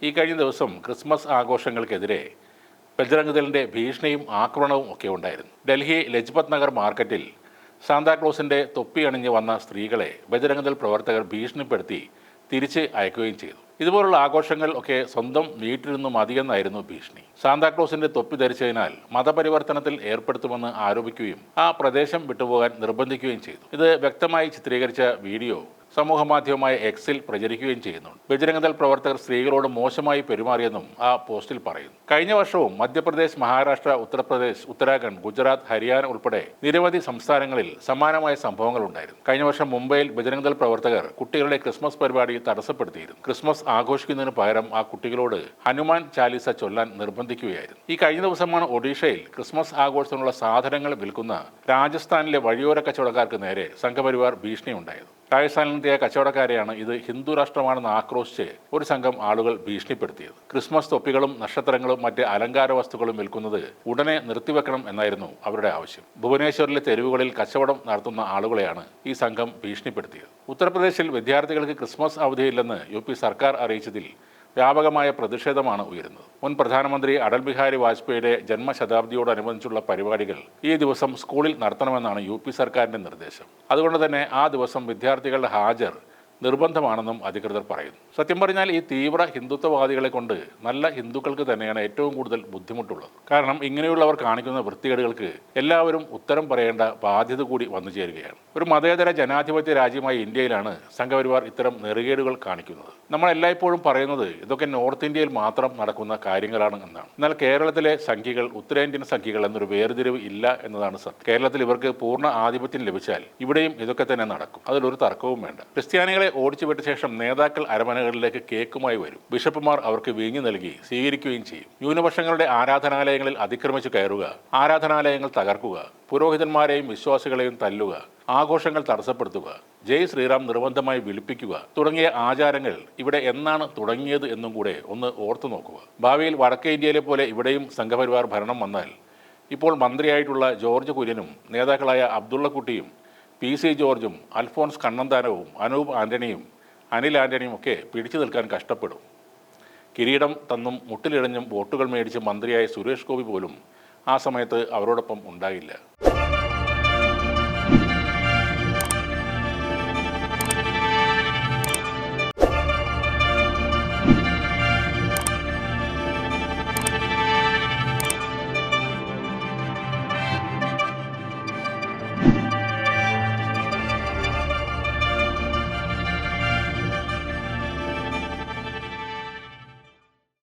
ഈ കഴിഞ്ഞ ദിവസം ക്രിസ്മസ് ആഘോഷങ്ങൾക്കെതിരെ ബജ്രംഗ് ദളിന്റെ ഭീഷണിയും ആക്രമണവും ഒക്കെ ഉണ്ടായിരുന്നു. ഡൽഹി ലജ്പത് നഗർ മാർക്കറ്റിൽ സാന്താക്ലോസിന്റെ തൊപ്പി അണിഞ്ഞ് വന്ന സ്ത്രീകളെ ബജ്രംഗ് ദൾ പ്രവർത്തകർ ഭീഷണിപ്പെടുത്തി തിരിച്ച് അയക്കുകയും ചെയ്തു. ഇതുപോലുള്ള ആഘോഷങ്ങൾ ഒക്കെ സ്വന്തം വീട്ടിലിരുന്ന് മതിയെന്നായിരുന്നു ഭീഷണി. സാന്താക്ലോസിന്റെ തൊപ്പി ധരിച്ചതിനാൽ മതപരിവർത്തനത്തിൽ ഏർപ്പെടുത്തുമെന്ന് ആരോപിക്കുകയും ആ പ്രദേശം വിട്ടുപോകാൻ നിർബന്ധിക്കുകയും ചെയ്തു. ഇത് വ്യക്തമായി ചിത്രീകരിച്ച വീഡിയോ സമൂഹമാധ്യമമായ എക്സിൽ പ്രചരിക്കുകയും ചെയ്യുന്നുണ്ട്. ബജ്രംഗ് ദൾ പ്രവർത്തകർ സ്ത്രീകളോട് മോശമായി പെരുമാറിയെന്നും ആ പോസ്റ്റിൽ പറയുന്നു. കഴിഞ്ഞ വർഷവും മധ്യപ്രദേശ്, മഹാരാഷ്ട്ര, ഉത്തർപ്രദേശ്, ഉത്തരാഖണ്ഡ്, ഗുജറാത്ത്, ഹരിയാന ഉൾപ്പെടെ നിരവധി സംസ്ഥാനങ്ങളിൽ സമാനമായ സംഭവങ്ങൾ ഉണ്ടായിരുന്നു. കഴിഞ്ഞ വർഷം മുംബൈയിൽ ബജ്രംഗ് ദൾ പ്രവർത്തകർ കുട്ടികളുടെ ക്രിസ്മസ് പരിപാടി തടസ്സപ്പെടുത്തിയിരുന്നു. ക്രിസ്മസ് ആഘോഷിക്കുന്നതിന് പകരം ആ കുട്ടികളോട് ഹനുമാൻ ചാലീസ ചൊല്ലാൻ നിർബന്ധിക്കുകയായിരുന്നു. ഈ കഴിഞ്ഞ ദിവസമാണ് ഒഡീഷയിൽ ക്രിസ്മസ് ആഘോഷത്തിനുള്ള സാധനങ്ങൾ വിൽക്കുന്ന രാജസ്ഥാനിലെ വഴിയോര കച്ചവടക്കാർക്ക് നേരെ സംഘപരിവാർ ഭീഷണി ഉണ്ടായത്. രാജസ്ഥാനിലെത്തിയ കച്ചവടക്കാരെയാണ് ഇത് ഹിന്ദു രാഷ്ട്രമാണെന്ന് ആക്രോശിച്ച് ഒരു സംഘം ആളുകൾ ഭീഷണിപ്പെടുത്തിയത്. ക്രിസ്മസ് തൊപ്പികളും നക്ഷത്രങ്ങളും മറ്റ് അലങ്കാര വസ്തുക്കളും വിൽക്കുന്നത് ഉടനെ നിർത്തിവെക്കണം എന്നായിരുന്നു അവരുടെ ആവശ്യം. ഭുവനേശ്വറിലെ തെരുവുകളിൽ കച്ചവടം നടത്തുന്ന ആളുകളെയാണ് ഈ സംഘം ഭീഷണിപ്പെടുത്തിയത്. ഉത്തർപ്രദേശിൽ വിദ്യാർത്ഥികൾക്ക് ക്രിസ്മസ് അവധിയില്ലെന്ന് UP സർക്കാർ അറിയിച്ചതിൽ വ്യാപകമായ പ്രതിഷേധമാണ് ഉയരുന്നത്. മുൻ പ്രധാനമന്ത്രി അടൽ ബിഹാരി വാജ്പേയിയുടെ ജന്മശതാബ്ദിയോടനുബന്ധിച്ചുള്ള പരിപാടികൾ ഈ ദിവസം സ്കൂളിൽ നടത്തണമെന്നാണ് UP സർക്കാരിന്റെ നിർദ്ദേശം. അതുകൊണ്ട് തന്നെ ആ ദിവസം വിദ്യാർത്ഥികളുടെ ഹാജർ നിർബന്ധമാണെന്നും അധികൃതർ പറയുന്നു. സത്യം പറഞ്ഞാൽ ഈ തീവ്ര ഹിന്ദുത്വവാദികളെ കൊണ്ട് നല്ല ഹിന്ദുക്കൾക്ക് തന്നെയാണ് ഏറ്റവും കൂടുതൽ ബുദ്ധിമുട്ടുള്ളത്. കാരണം ഇങ്ങനെയുള്ളവർ കാണിക്കുന്ന വൃത്തികേടുകൾക്ക് എല്ലാവരും ഉത്തരം പറയേണ്ട ബാധ്യത കൂടി വന്നു ചേരുകയാണ്. ഒരു മതേതര ജനാധിപത്യ രാജ്യമായ ഇന്ത്യയിലാണ് സംഘപരിവാർ ഇത്തരം നെറുകേടുകൾ കാണിക്കുന്നത്. നമ്മൾ എല്ലായ്പ്പോഴും പറയുന്നത് ഇതൊക്കെ നോർത്ത് ഇന്ത്യയിൽ മാത്രം നടക്കുന്ന കാര്യങ്ങളാണ് എന്നാണ്. എന്നാൽ കേരളത്തിലെ സംഖ്യകൾ ഉത്തരേന്ത്യൻ സംഖ്യകൾ എന്നൊരു വേർതിരിവ് ഇല്ല എന്നതാണ് സത്യം. കേരളത്തിൽ ഇവർക്ക് പൂർണ്ണ ആധിപത്യം ലഭിച്ചാൽ ഇവിടെയും ഇതൊക്കെ തന്നെ നടക്കും. അതിലൊരു തർക്കവും വേണ്ട. ക്രിസ്ത്യാനികളെ ഓടിച്ചുവിട്ട ശേഷം നേതാക്കൾ അരമനകളിലേക്ക് കേക്കുമായി വരും. ബിഷപ്പുമാർ അവർക്ക് വീഞ്ഞു നൽകി സ്വീകരിക്കുകയും ചെയ്യും. ന്യൂനപക്ഷങ്ങളുടെ ആരാധനാലയങ്ങളിൽ അതിക്രമിച്ചു കയറുക, ആരാധനാലയങ്ങൾ തകർക്കുക, പുരോഹിതന്മാരെയും വിശ്വാസികളെയും തല്ലുക, ആഘോഷങ്ങൾ തടസ്സപ്പെടുത്തുക, ജയ് ശ്രീറാം നിർബന്ധമായി വിളിപ്പിക്കുക തുടങ്ങിയ ആചാരങ്ങൾ ഇവിടെ എന്നാണ് തുടങ്ങിയത് എന്നും കൂടെ ഒന്ന് ഓർത്തു നോക്കുക. ഭാവിയിൽ വടക്കേ ഇന്ത്യയിലെ പോലെ ഇവിടെയും സംഘപരിവാർ ഭരണം വന്നാൽ ഇപ്പോൾ മന്ത്രിയായിട്ടുള്ള ജോർജ് കുര്യനും നേതാക്കളായ അബ്ദുള്ളക്കുട്ടിയും PC ജോർജും അൽഫോൺസ് കണ്ണന്താനവും അനൂപ് ആന്റണിയും അനിൽ ആന്റണിയും ഒക്കെ പിടിച്ചു നിൽക്കാൻ കഷ്ടപ്പെടും. കിരീടം തന്നും മുട്ടിലിഴഞ്ഞും വോട്ടുകൾ മേടിച്ച് മന്ത്രിയായ സുരേഷ് ഗോപി പോലും ആ സമയത്ത് അവരോടൊപ്പം ഉണ്ടാകില്ല.